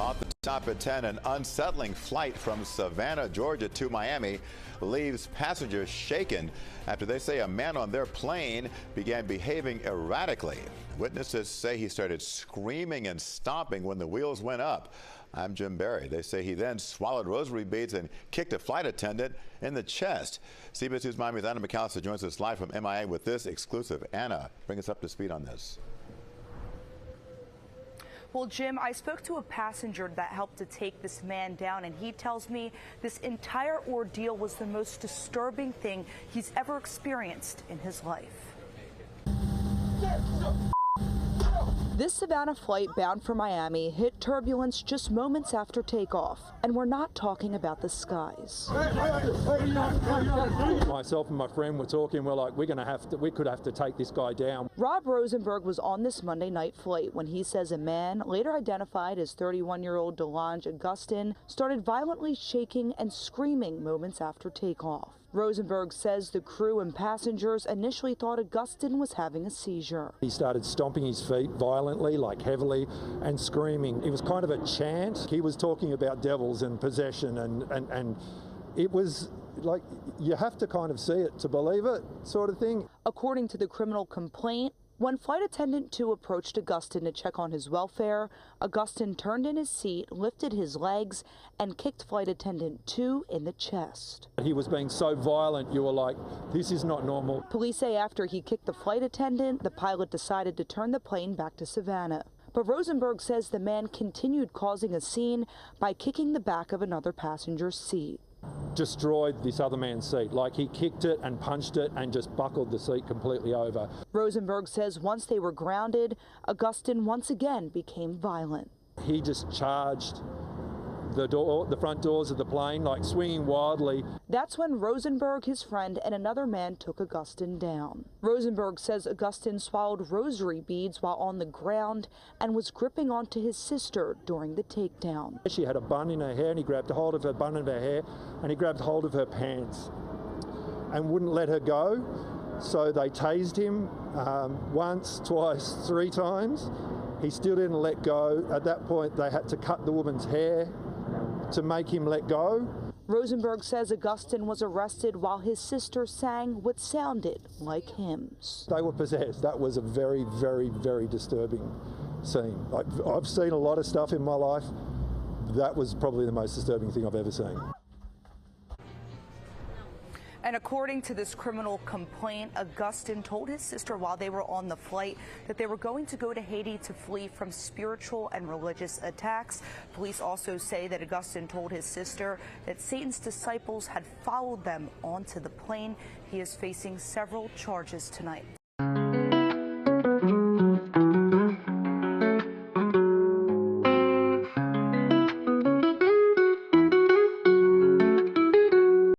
Off the top at 10, an unsettling flight from Savannah, Georgia to Miami leaves passengers shaken after they say a man on their plane began behaving erratically. Witnesses say he started screaming and stomping when the wheels went up. I'm Jim Barry. They say he then swallowed rosary beads and kicked a flight attendant in the chest. CBS News Miami's Anna McAllister joins us live from MIA with this exclusive. Anna, bring us up to speed on this. Well, Jim, I spoke to a passenger that helped to take this man down, and he tells me this entire ordeal was the most disturbing thing he's ever experienced in his life. This Savannah flight bound for Miami hit turbulence just moments after takeoff, and we're not talking about the skies. Myself and my friend were talking, we're like, we could have to take this guy down. Rob Rosenberg was on this Monday night flight when he says a man, later identified as 31-year-old DeLonge Augustin, started violently shaking and screaming moments after takeoff. Rosenberg says the crew and passengers initially thought Augustin was having a seizure. He started stomping his feet violently, like heavily, and screaming. It was kind of a chant. He was talking about devils and possession, and it was like, you have to kind of see it to believe it, sort of thing. According to the criminal complaint, when Flight Attendant 2 approached Augustin to check on his welfare, Augustin turned in his seat, lifted his legs, and kicked Flight Attendant 2 in the chest. He was being so violent, you were like, this is not normal. Police say after he kicked the flight attendant, the pilot decided to turn the plane back to Savannah. But Rosenberg says the man continued causing a scene by kicking the back of another passenger's seat. Destroyed this other man's seat. Like, he kicked it and punched it and just buckled the seat completely over. Rosenberg says once they were grounded, Augustin once again became violent. He just charged the front doors of the plane, like swinging wildly. That's when Rosenberg, his friend, and another man took Augustin down. Rosenberg says Augustin swallowed rosary beads while on the ground and was gripping onto his sister during the takedown. She had a bun in her hair, and he grabbed hold of her bun in her hair, and he grabbed hold of her pants and wouldn't let her go. So they tased him once, twice, 3 times. He still didn't let go. At that point, they had to cut the woman's hair to make him let go. Rosenberg says Augustin was arrested while his sister sang what sounded like hymns. They were possessed. That was a very, very, very disturbing scene. I've seen a lot of stuff in my life. That was probably the most disturbing thing I've ever seen. And according to this criminal complaint, Augustin told his sister while they were on the flight that they were going to go to Haiti to flee from spiritual and religious attacks. Police also say that Augustin told his sister that Satan's disciples had followed them onto the plane. He is facing several charges tonight.